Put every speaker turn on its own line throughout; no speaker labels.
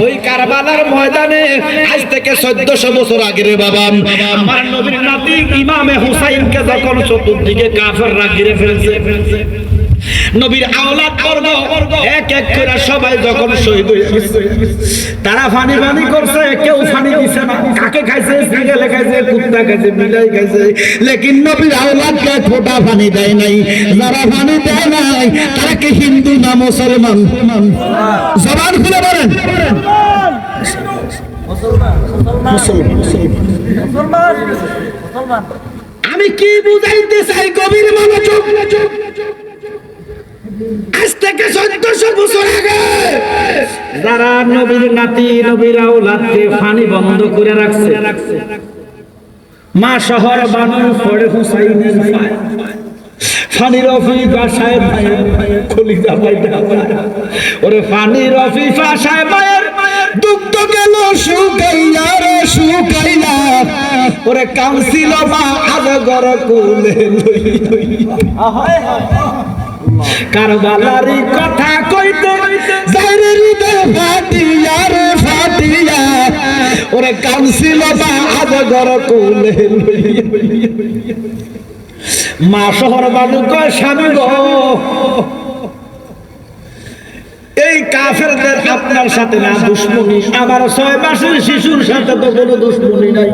ওই কারবালার ময়দানে আজ থেকে 1400 বছর আগে রে বাবা আমার নবীর নাতি ইমামে হুসাইনকে যখন চতুর্দিকে কাফেররা ঘিরে ফেলছে নবীর আওলাদ বর্গ এক এক করে সবাই যখন শহীদ হয়ে গেছে তারা ফানি ফানি করছে কেউ ফানি দিছে না কাকে খাইছে ছাগলে খাইছে কুত্তা খাইছে বিলাই খাইছে লেকিন নবীর আওলাদকে ফোঁটা ফানি দেয় নাই যারা ফানি দেয় নাই তারা কি হিন্দু না মুসলমান জবান খুলে বলেন মুসলমান আমি কি বুঝাইতে চাই গভীর মনোযোগ আজ থেকে 1400 বছর আগে যারা নবীর নাতি নবীর আওলাদকে ফানি বন্ধ করে রাখছে মা শহর বানু পড়ে হুসাইনের ফানি রফি বাসায় খলিজা বাইটা ওরে ফানি রফি বাসায় বাইর দুঃখ গেল শুকাইলা রে শুকাইলা ওরে কাউন্সিল মা আজগর কোলে কারবালারি কথা কইতে যাইরে হৃদয় ফাটিয়া রে ফাটিয়া ওরে কাউন্সিল মা আজগর কোলে মা শহর বানু কয় স্বামী গো এই কাফেরদের আপনার সাথে না দুশমনি আমার 6 মাসের শিশুর সাথে তো কোনো দুশমনি নাই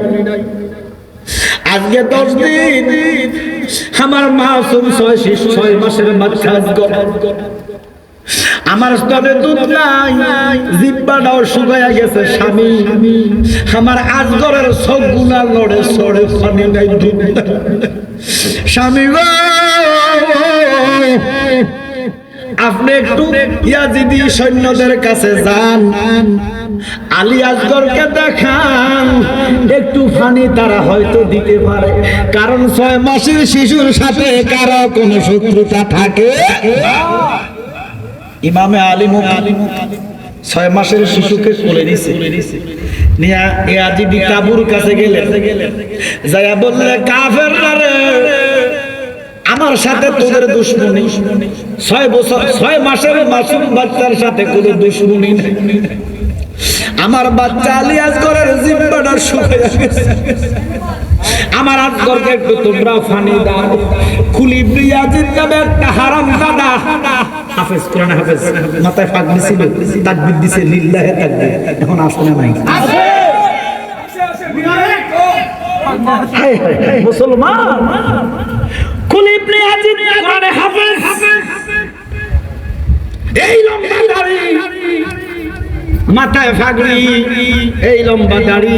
আজকে 10 দিন আমার মাসুম 6 মাসের বাচ্চা আমার স্তনে দুধ নাই জিহ্বাটাও শুকায়া গেছে স্বামী আমার আজগরের সব গুণা লড়ে সড়ে পানি নাই দুধ স্বামী গো আপনি একটু ইয়াজিদি সৈন্যদের কাছে যান আলী আসগরকে দেখান একটু পানি তারা হয়তো দিতে পারে কারণ 6 মাসের শিশুর সাথে কারো কোনো শত্রুতা থাকে ইমামে আলী 6 মাসের শিশুকে কোলে নিছে নিয়া ইয়াজিদি কাবুর কাছে গেলে যায়া বললে কাফেররা রে আমার সাথে তোদের দুশমনি 6 মাসের মাসুম বাচ্চার সাথে কোনো দুশমনি নেই আমার বাচ্চা আলী আসগরের জিহ্বাটা শুকিয়ে গেছে আমার আসগরকে একটু তোমরা পানি দাও খুলিব ইয়াজিদ নামে একটা হারামজাদা হাফেজ কোরআন হাফেজ মাথায় পাগড়ি ছিল তাকবীর দিছে লিল্লাহি তাকবীর এখন আসলে নাই আছে মুসলমান খুলিব ইয়াজিদ কোরআনে হাফেজ এই লম্বা দাড়ি মাথায় পাগড়ি এই লম্বা দাড়ি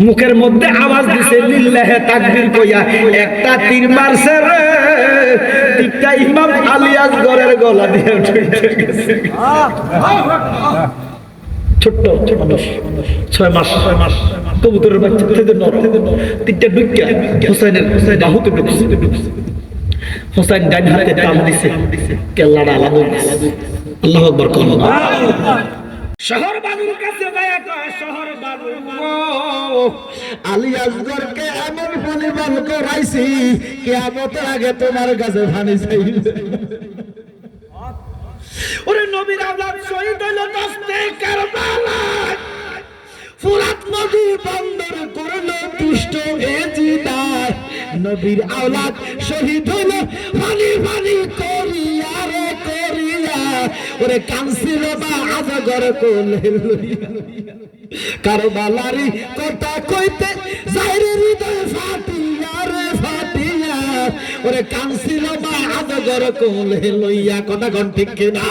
মুখের মধ্যে আওয়াজ দিছে লিল্লাহি তাকবীর কইয়া একটা তীর মারছে রে তীরটা ইমাম আলী আসগরের গলা দিয়ে উঠে গেছে ছোট্ট মানুষ 6 মাস কবুতরের বাচ্চা থেকে নরম তীরটা ঢুকিয়া হুসাইনের বাহুতে ঢুকছে হুসাইন ডান হাতে টান দিছে কেল্লাটা আলাদা হইছে আল্লাহু আকবার কোন শহর বানুর কাছে যায় কয় শহর বানু আলী আসগরকে এমন পানি পান করাইছি কিয়ামতের আগে তোমার কাছে পানি চাইবে ওরে নবীর আওলাদ শহীদ হইল 10 কারবালা ফুরাত নদী বন্দর করলো দুষ্ট এজিদার নবীর আওলাদ শহীদ হইল পানি পানি করিয়া রে করিয়া ওরে কানছিল বা আজগর কোলে লইয়া কারবালারি কথা কইতে যাইরে হৃদয় ফাটিয়া রে ফাটিয়া ওরে কানছিল বা আজগর কোলে লইয়া কথা কোন ঠিক কিনা